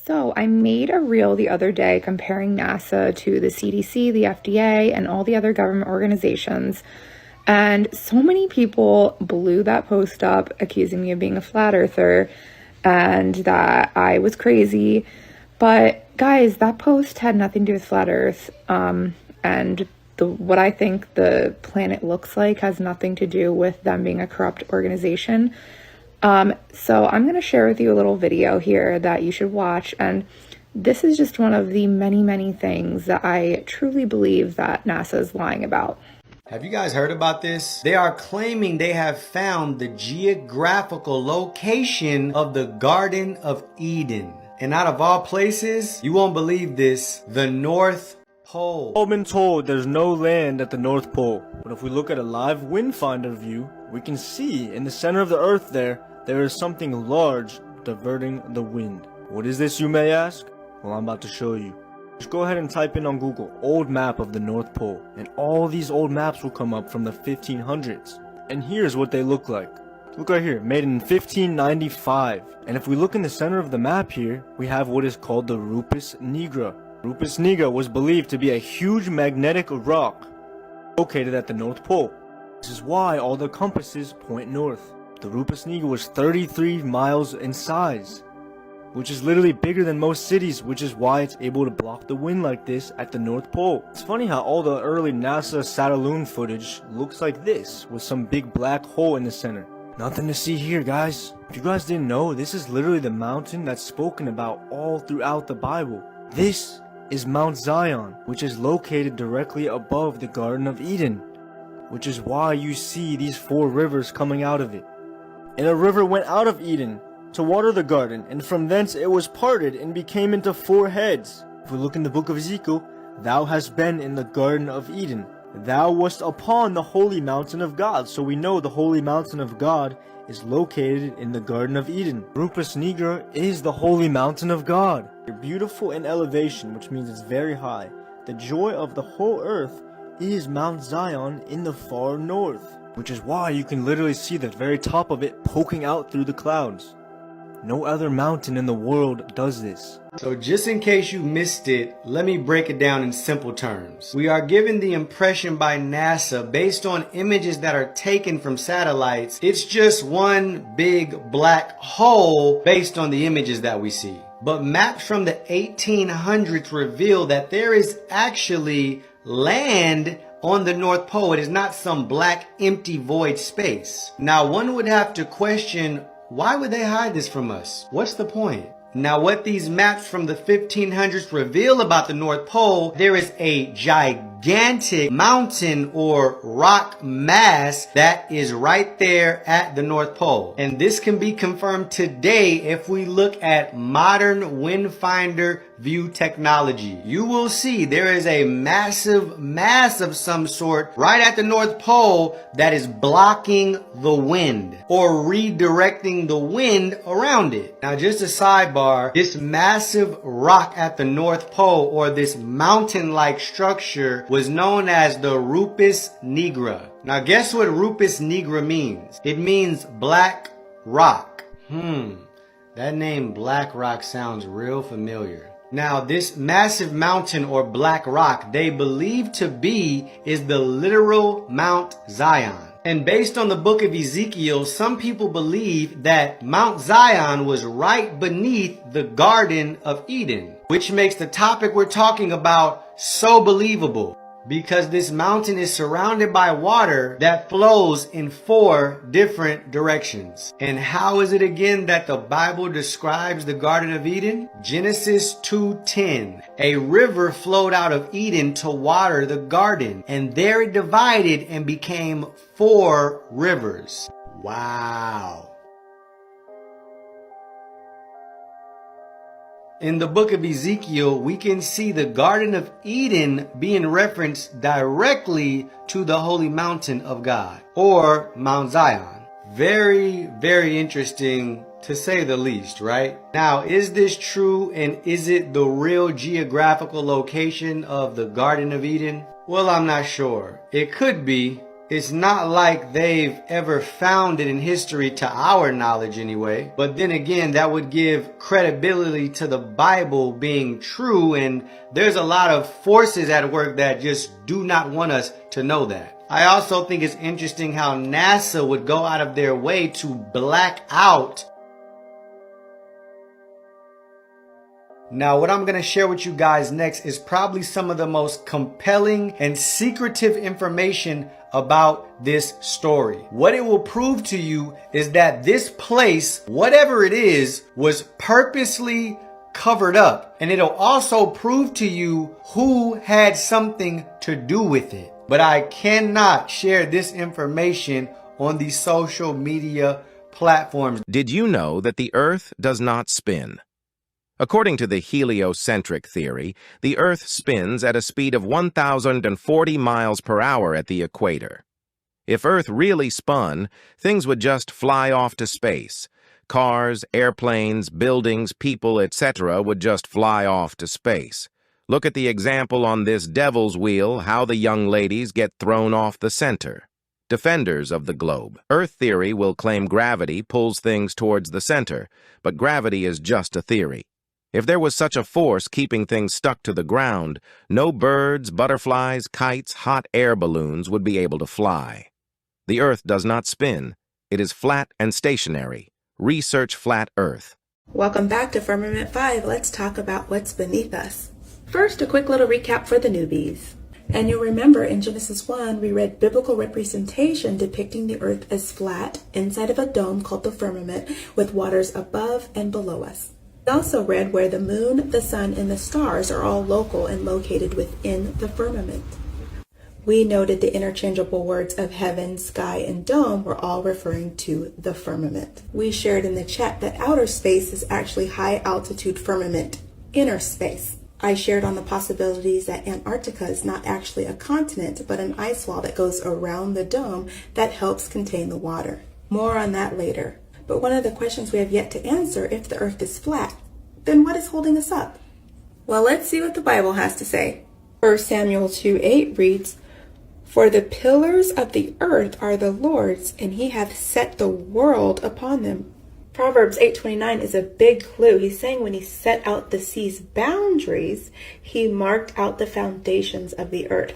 So I made a reel the other day comparing NASA to the CDC, the FDA, and all the other government organizations. And so many people blew that post up, accusing me of being a flat earther and that I was crazy. But guys, that post had nothing to do with flat earth. And what I think the planet looks like has nothing to do with them being a corrupt organization. So I'm going to share with you a little video here that you should watch. And this is just one of the many, many things that I truly believe that NASA is lying about. Have you guys heard about this? They are claiming they have found the geographical location of the Garden of Eden. And out of all places, you won't believe this, the North Pole. I've been told there's no land at the North Pole. But if we look at a live wind finder view, we can see in the center of the Earth there is something large diverting the wind. What is this, you may ask? Well, I'm about to show you. Just go ahead and type in on Google, old map of the North Pole, and all these old maps will come up from the 1500s. And here's what they look like. Look right here, made in 1595. And if we look in the center of the map here, we have what is called the Rupus Nigra. Rupus Nigra was believed to be a huge magnetic rock located at the North Pole. This is why all the compasses point north. The Rupus Nigra was 33 miles in size, which is literally bigger than most cities, which is why it's able to block the wind like this at the North Pole. It's funny how all the early NASA Satelloon footage looks like this, with some big black hole in the center. Nothing to see here, guys. If you guys didn't know, this is literally the mountain that's spoken about all throughout the Bible. This is Mount Zion, which is located directly above the Garden of Eden, which is why you see these 4 rivers coming out of it. And a river went out of Eden to water the garden, and from thence it was parted and became into 4 heads. If we look in the book of Ezekiel, thou hast been in the Garden of Eden. Thou wast upon the holy mountain of God. So we know the holy mountain of God is located in the Garden of Eden. Rupus Nigra is the holy mountain of God. They're beautiful in elevation, which means it's very high. The joy of the whole earth is Mount Zion in the far north, which is why you can literally see the very top of it poking out through the clouds. No other mountain in the world does this. So just in case you missed it, let me break it down in simple terms. We are given the impression by NASA based on images that are taken from satellites. It's just one big black hole based on the images that we see. But maps from the 1800s reveal that there is actually land on the North Pole. It is not some black empty void space. Now one would have to question, why would they hide this from us? What's the point? Now what these maps from the 1500s reveal about the North Pole, there is a gigantic mountain or rock mass that is right there at the North Pole. And this can be confirmed today if we look at modern wind finder view technology. You will see there is a massive mass of some sort right at the North Pole that is blocking the wind or redirecting the wind around it. Now just a sidebar, this massive rock at the North Pole, or this mountain-like structure, was known as the Rupus Nigra. Now guess what Rupus Nigra means? It means black rock. That name Black Rock sounds real familiar. Now this massive mountain or black rock they believe to be is the literal Mount Zion. And based on the book of Ezekiel, some people believe that Mount Zion was right beneath the Garden of Eden, which makes the topic we're talking about so believable, because this mountain is surrounded by water that flows in 4 different directions. And how is it again that the Bible describes the Garden of Eden? Genesis 2:10. A river flowed out of Eden to water the garden, and there it divided and became 4 rivers. Wow. In the book of Ezekiel, we can see the Garden of Eden being referenced directly to the holy mountain of God, or Mount Zion. Very, very interesting to say the least, right? Now, is this true, and is it the real geographical location of the Garden of Eden? Well, I'm not sure. It could be, It's not like they've ever found it in history, to our knowledge anyway. But then again, that would give credibility to the Bible being true, and there's a lot of forces at work that just do not want us to know that. I also think it's interesting how NASA would go out of their way to black out. Now, what I'm going to share with you guys next is probably some of the most compelling and secretive information about this story. What it will prove to you is that this place, whatever it is, was purposely covered up. And it'll also prove to you who had something to do with it. But I cannot share this information on the social media platforms. Did you know that the Earth does not spin? According to the heliocentric theory, the Earth spins at a speed of 1,040 miles per hour at the equator. If Earth really spun, things would just fly off to space. Cars, airplanes, buildings, people, etc. would just fly off to space. Look at the example on this devil's wheel, how the young ladies get thrown off the center. Defenders of the globe. Earth theory will claim gravity pulls things towards the center, but gravity is just a theory. If there was such a force keeping things stuck to the ground, no birds, butterflies, kites, hot air balloons would be able to fly. The Earth does not spin. It is flat and stationary. Research flat Earth. Welcome back to Firmament 5. Let's talk about what's beneath us. First, a quick little recap for the newbies. And you'll remember in Genesis 1, we read biblical representation depicting the earth as flat inside of a dome called the firmament with waters above and below us. We also read where the moon, the sun, and the stars are all local and located within the firmament. We noted the interchangeable words of heaven, sky, and dome were all referring to the firmament. We shared in the chat that outer space is actually high altitude firmament, inner space. I shared on the possibilities that Antarctica is not actually a continent, but an ice wall that goes around the dome that helps contain the water. More on that later. But one of the questions we have yet to answer, if the earth is flat, then what is holding us up? Well, let's see what the Bible has to say. 1 Samuel 2:8 reads, "For the pillars of the earth are the Lord's, and he hath set the world upon them." Proverbs 8:29 is a big clue. He's saying when he set out the sea's boundaries, he marked out the foundations of the earth.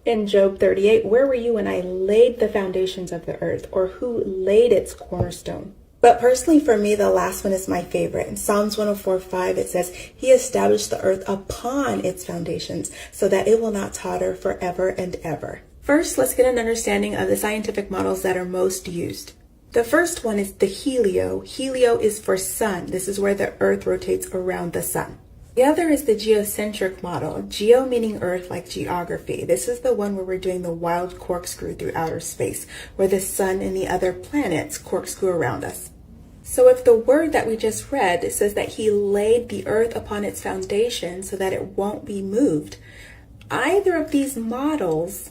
In Job 38, where were you when I laid the foundations of the earth, or who laid its cornerstone? But personally for me, the last one is my favorite. In Psalms 104:5, it says, he established the earth upon its foundations so that it will not totter forever and ever. First, let's get an understanding of the scientific models that are most used. The first one is the helio. Helio is for sun. This is where the earth rotates around the sun. The other is the geocentric model. Geo meaning earth, like geography. This is the one where we're doing the wild corkscrew through outer space, where the sun and the other planets corkscrew around us. So if the word that we just read, it says that he laid the earth upon its foundation so that it won't be moved, either of these models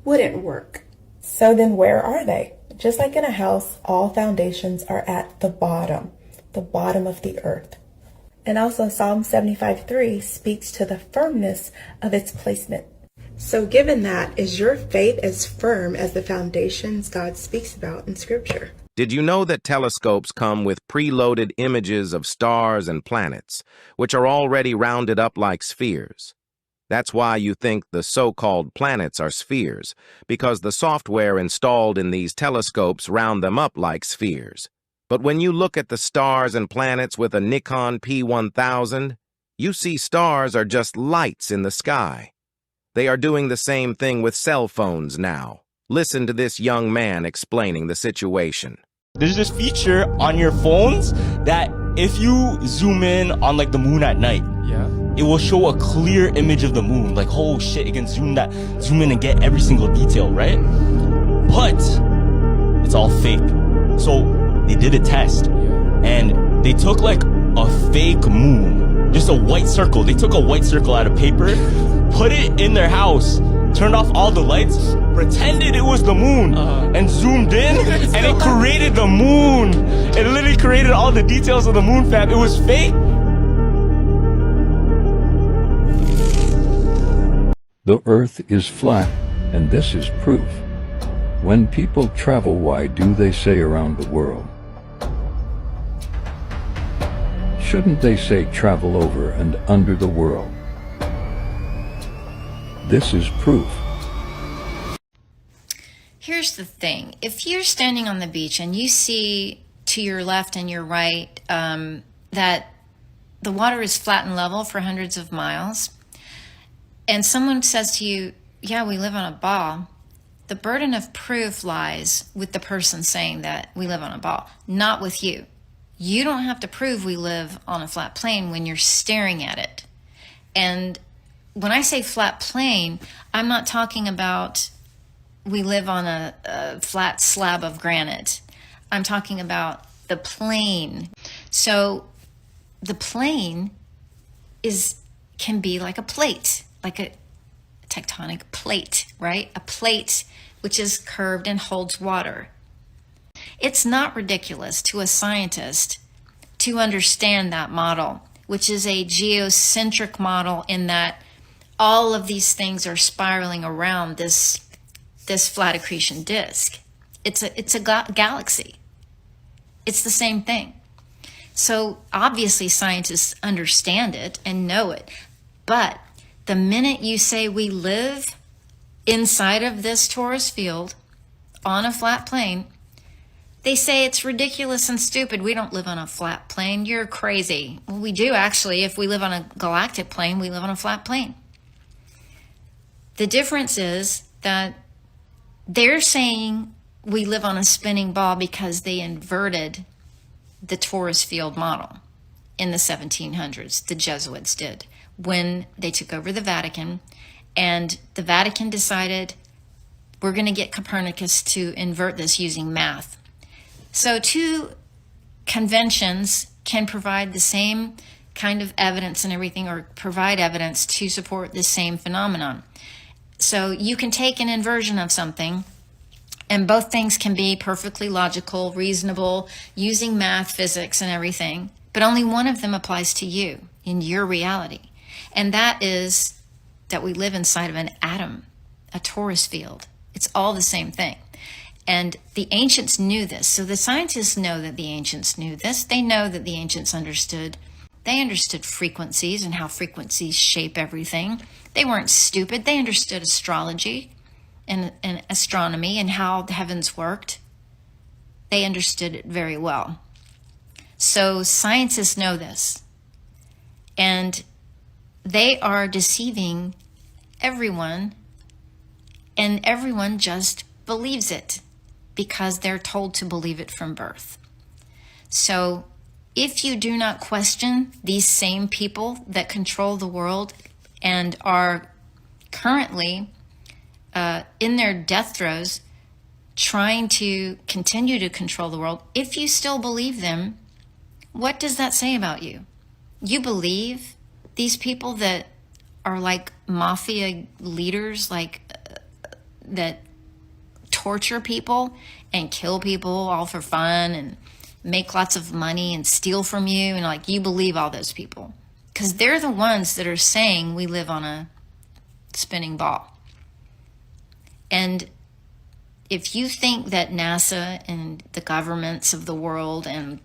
wouldn't work. So then where are they? Just like in a house, all foundations are at the bottom of the earth. And also Psalm 75:3 speaks to the firmness of its placement. So given that, is your faith as firm as the foundations God speaks about in Scripture? Did you know that telescopes come with preloaded images of stars and planets, which are already rounded up like spheres? That's why you think the so-called planets are spheres, because the software installed in these telescopes round them up like spheres. But when you look at the stars and planets with a Nikon P1000, you see stars are just lights in the sky. They are doing the same thing with cell phones now. Listen to this young man explaining the situation. There's this feature on your phones that if you zoom in on like the moon at night, it will show a clear image of the moon. Like, oh shit, it can zoom in and get every single detail, right? But it's all fake. So they did a test and they took like a fake moon, just a white circle. They took a white circle out of paper, put it in their house, turned off all the lights, pretended it was the moon, and zoomed in, and it created the moon. It literally created all the details of the moon, fam. It was fake. The earth is flat, and this is proof. When people travel, why do they say around the world? Shouldn't they say travel over and under the world? This is proof. Here's the thing. If you're standing on the beach and you see to your left and your right that the water is flat and level for hundreds of miles, and someone says to you, yeah, we live on a ball, the burden of proof lies with the person saying that we live on a ball, not with you. You don't have to prove we live on a flat plane when you're staring at it. And when I say flat plane, I'm not talking about we live on a flat slab of granite. I'm talking about the plane. So the plane can be like a plate, like a tectonic plate, right? A plate which is curved and holds water. It's not ridiculous to a scientist to understand that model, which is a geocentric model in that all of these things are spiraling around this flat accretion disk. It's a galaxy. It's the same thing. So obviously scientists understand it and know it. But the minute you say we live inside of this torus field on a flat plane, they say it's ridiculous and stupid. We don't live on a flat plane. You're crazy. Well, we do actually. If we live on a galactic plane, we live on a flat plane. The difference is that they're saying we live on a spinning ball because they inverted the torus field model in the 1700s. The Jesuits did when they took over the Vatican, and the Vatican decided we're going to get Copernicus to invert this using math. So two conventions can provide the same kind of evidence and everything, or provide evidence to support the same phenomenon. So you can take an inversion of something, and both things can be perfectly logical, reasonable, using math, physics, and everything, but only one of them applies to you in your reality. And that is that we live inside of an atom, a torus field. It's all the same thing. And the ancients knew this. So the scientists know that the ancients knew this. They know that the ancients understood. They understood frequencies and how frequencies shape everything. They weren't stupid. They understood astrology and astronomy and how the heavens worked. They understood it very well. So scientists know this. And they are deceiving everyone, and everyone just believes it because they're told to believe it from birth. So if you do not question these same people that control the world and are currently in their death throes trying to continue to control the world, if you still believe them, what does that say about you? You believe these people that are like mafia leaders, like that torture people and kill people all for fun and make lots of money and steal from you, and like you believe all those people because they're the ones that are saying we live on a spinning ball. And if you think that NASA and the governments of the world and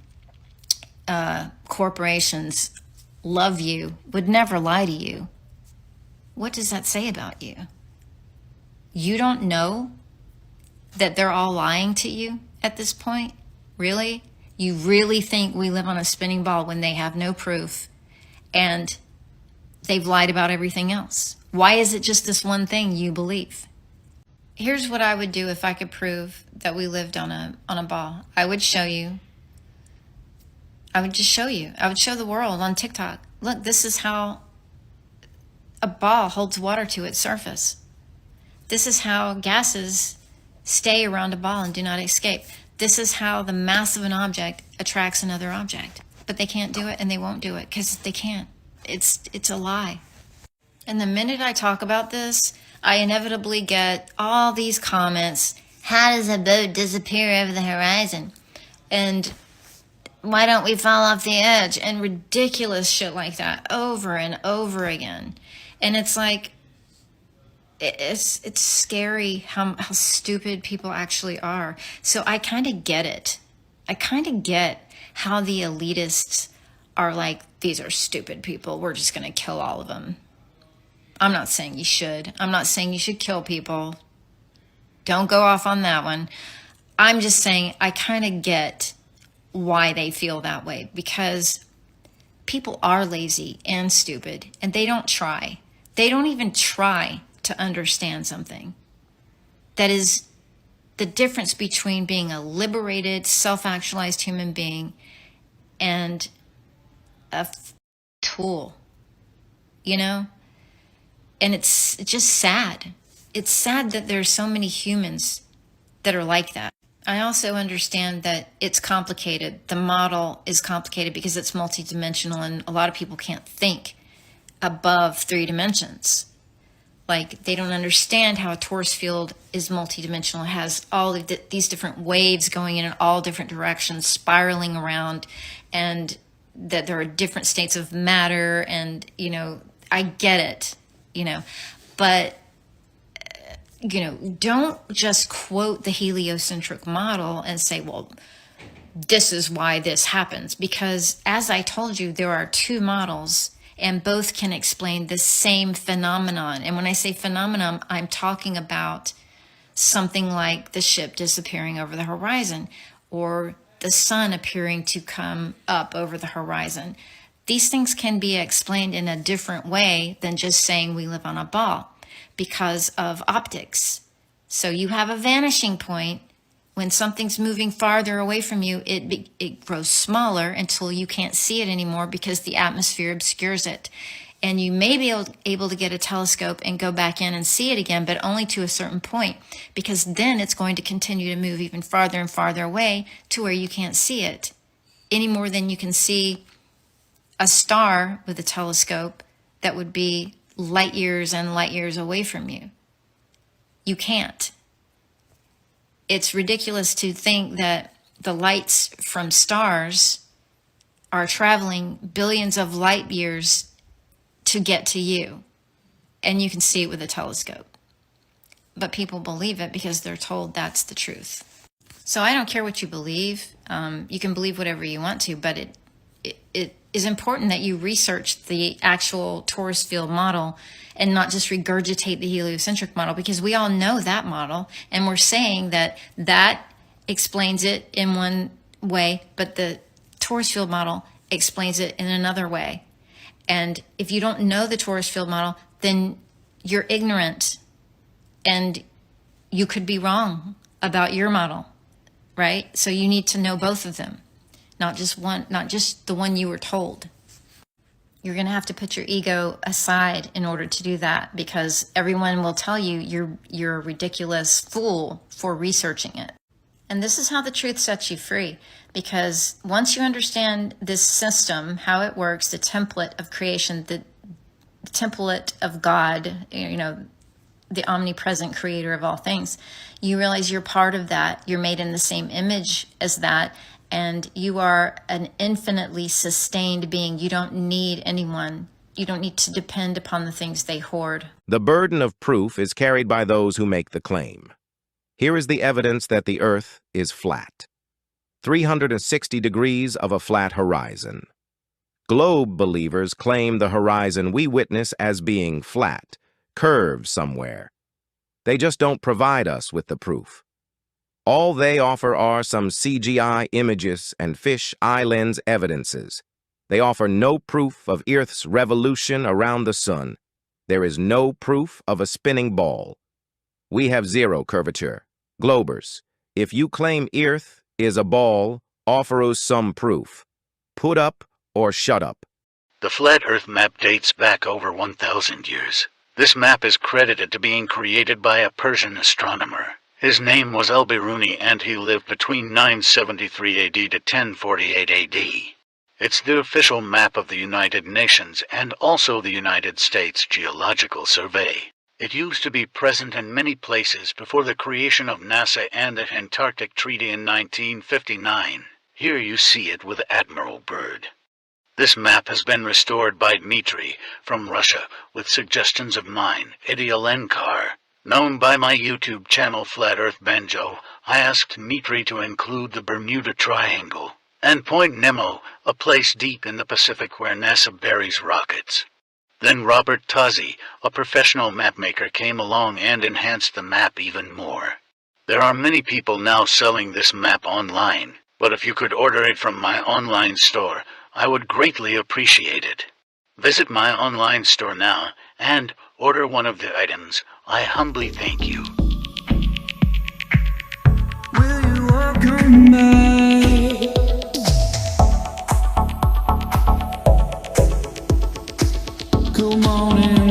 corporations love you, would never lie to you, what does that say about you? You don't know that they're all lying to you at this point? Really? You really think we live on a spinning ball when they have no proof and they've lied about everything else? Why is it just this one thing you believe? Here's what I would do if I could prove that we lived on a ball. I would show you. I would just show you. I would show the world on TikTok. Look, this is how a ball holds water to its surface. This is how gases stay around a ball and do not escape. This is how the mass of an object attracts another object. But they can't do it, and they won't do it because they can't. It's a lie. And the minute I talk about this, I inevitably get all these comments. How does a boat disappear over the horizon? And why don't we fall off the edge? And ridiculous shit like that over and over again. And it's like, it's scary how stupid people actually are. So I kind of get it. I kind of get how the elitists are like, these are stupid people. We're just going to kill all of them. I'm not saying you should. I'm not saying you should kill people. Don't go off on that one. I'm just saying I kind of get why they feel that way, because people are lazy and stupid, and they don't try. They don't even try to understand something. That is the difference between being a liberated, self-actualized human being and a tool, you know? And it's just sad. It's sad that there's so many humans that are like that. I also understand that it's complicated. The model is complicated because it's multidimensional, and a lot of people can't think above 3 dimensions. Like, they don't understand how a torus field is multidimensional. It has all of these different waves going in all different directions, spiraling around, and that there are different states of matter. And, you know, I get it, you know, but, you know, don't just quote the heliocentric model and say, well, this is why this happens. Because as I told you, there are 2 models, and both can explain the same phenomenon. And when I say phenomenon, I'm talking about something like the ship disappearing over the horizon, or the sun appearing to come up over the horizon. These things can be explained in a different way than just saying we live on a ball, because of optics. So you have a vanishing point. When something's moving farther away from you, it grows smaller until you can't see it anymore because the atmosphere obscures it. And you may be able to get a telescope and go back in and see it again, but only to a certain point, because then it's going to continue to move even farther and farther away to where you can't see it any more than you can see a star with a telescope that would be light years and light years away from you. You can't. It's ridiculous to think that the lights from stars are traveling billions of light years to get to you, and you can see it with a telescope. But people believe it because they're told that's the truth. So I don't care what you believe. You can believe whatever you want to, but it is important that you research the actual torus field model and not just regurgitate the heliocentric model, because we all know that model, and we're saying that that explains it in one way, but the torus field model explains it in another way. And if you don't know the torus field model, then you're ignorant, and you could be wrong about your model, right? So you need to know both of them, not just one, not just the one you were told. You're going to have to put your ego aside in order to do that, because everyone will tell you you're a ridiculous fool for researching it. And this is how the truth sets you free, because once you understand this system, how it works, the template of creation, the template of God, you know, the omnipresent creator of all things, you realize you're part of that. You're made in the same image as that. And you are an infinitely sustained being. You don't need anyone. You don't need to depend upon the things they hoard. The burden of proof is carried by those who make the claim. Here is the evidence that the Earth is flat. 360 degrees of a flat horizon. Globe believers claim the horizon we witness as being flat, curved somewhere. They just don't provide us with the proof. All they offer are some CGI images and fish eye lens evidences. They offer no proof of Earth's revolution around the sun. There is no proof of a spinning ball. We have zero curvature. Globers, if you claim Earth is a ball, offer us some proof. Put up or shut up. The flat Earth map dates back over 1,000 years. This map is credited to being created by a Persian astronomer. His name was Al-Biruni, and he lived between 973 AD to 1048 AD. It's the official map of the United Nations and also the United States Geological Survey. It used to be present in many places before the creation of NASA and the Antarctic Treaty in 1959. Here you see it with Admiral Byrd. This map has been restored by Dmitry from Russia with suggestions of mine, Idialenkar. Known by my YouTube channel Flat Earth Banjo, I asked Dmitry to include the Bermuda Triangle and Point Nemo, a place deep in the Pacific where NASA buries rockets. Then Robert Tozzi, a professional mapmaker, came along and enhanced the map even more. There are many people now selling this map online, but if you could order it from my online store, I would greatly appreciate it. Visit my online store now and order one of the items. I humbly thank you. Will you welcome back? Come on in.